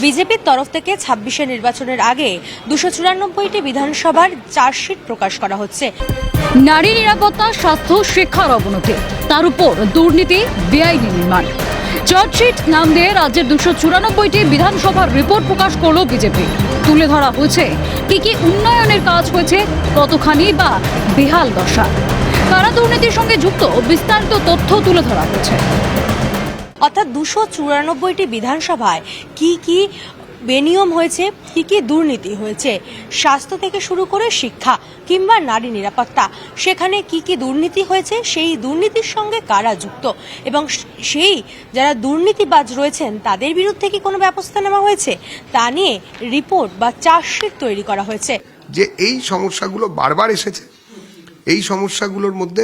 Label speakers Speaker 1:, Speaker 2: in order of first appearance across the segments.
Speaker 1: বিজেপির তরফ থেকে ২৬শে নির্বাচনের আগে ২৯৪টি বিধানসভার চার্জশিট প্রকাশ করা হচ্ছে।
Speaker 2: নারী নিরাপত্তা, স্বাস্থ্য, শিক্ষার অবনতি, তার উপর দুর্নীতি, বেআইনি নির্মাণ। চার্জশিট নাম দিয়ে রাজ্যের ২৯৪টি বিধানসভার রিপোর্ট প্রকাশ করল বিজেপি। তুলে ধরা হয়েছে কি কি উন্নয়নের কাজ হয়েছে, কতখানি বা বেহাল দশা, কারা দুর্নীতির সঙ্গে যুক্ত, বিস্তারিত তথ্য তুলে ধরা হয়েছে।
Speaker 1: অর্থাৎ ২৯৪টি বিধানসভায় কি কি বেনিয়ম হয়েছে, কি কি দুর্নীতি হয়েছে, স্বাস্থ্য থেকে শুরু করে শিক্ষা কিংবা নারী নিরাপত্তা, সেখানে কি কি দুর্নীতি হয়েছে, সেই দুর্নীতির সঙ্গে কারা যুক্ত এবং সেই যারা দুর্নীতিবাজ রয়েছেন তাদের বিরুদ্ধে কি কোনো ব্যবস্থা নেওয়া হয়েছে, তা নিয়ে রিপোর্ট বা চার্জশিট তৈরি করা হয়েছে।
Speaker 3: যে এই সমস্যাগুলো বারবার এসেছে, এই সমস্যাগুলোর মধ্যে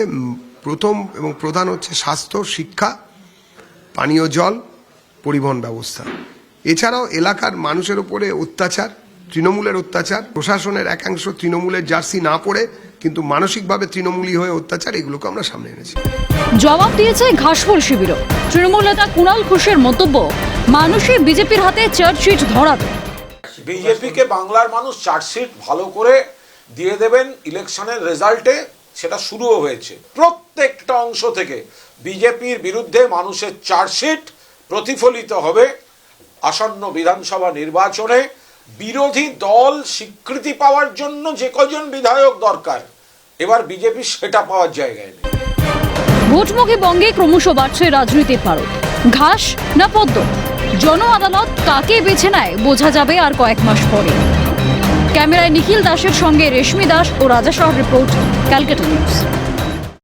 Speaker 3: প্রথম এবং প্রধান হচ্ছে স্বাস্থ্য, শিক্ষা, পানীয় জল, পরিবহন ব্যবস্থা। এছাড়াও এলাকার মানুষের উপরে অত্যাচার, তৃণমূলের অত্যাচার, প্রশাসনের একাংশ তৃণমূলের জার্সি না পড়ে কিন্তু মানসিকভাবে তৃণমূলী হয়ে অত্যাচার, এগুলোকে আমরা সামনে এনেছি।
Speaker 2: জবাব দিয়েছে ঘাসফুল শিবিরও। তৃণমূল নেতা কুণাল ঘোষের মন্তব্য, মানুষই বিজেপির হাতে চার্জশিট ধরাবে।
Speaker 4: বিজেপিকে বাংলার মানুষ চার্জশিট ভালো করে দিয়ে দেবেন ইলেকশনের রেজাল্টে, সেটা শুরুও হয়েছে। প্রত্যেকটা অংশ থেকে বিজেপির বিরুদ্ধে মানুষের চার্জশিট প্রতিফলিত হবে আসন্ন বিধানসভা নির্বাচনে। বিরোধী দল স্বীকৃতি পাওয়ার জন্য যে কজন বিধায়ক দরকার, এবার বিজেপি সেটা পাওয়ার জায়গায় নেই।
Speaker 2: ভোটমুখী বঙ্গে ক্রমশ বাড়ছে রাজনীতির পারদ। ঘাস না পদ্ম, জন আদালত কাকে বেছে নেয় বোঝা যাবে আর কয়েক মাস পরে। ক্যামেরায় নিখিল দাসের সঙ্গে রেশমি দাস ও রাজা শাহর রিপোর্ট, ক্যালকাটা নিউজ।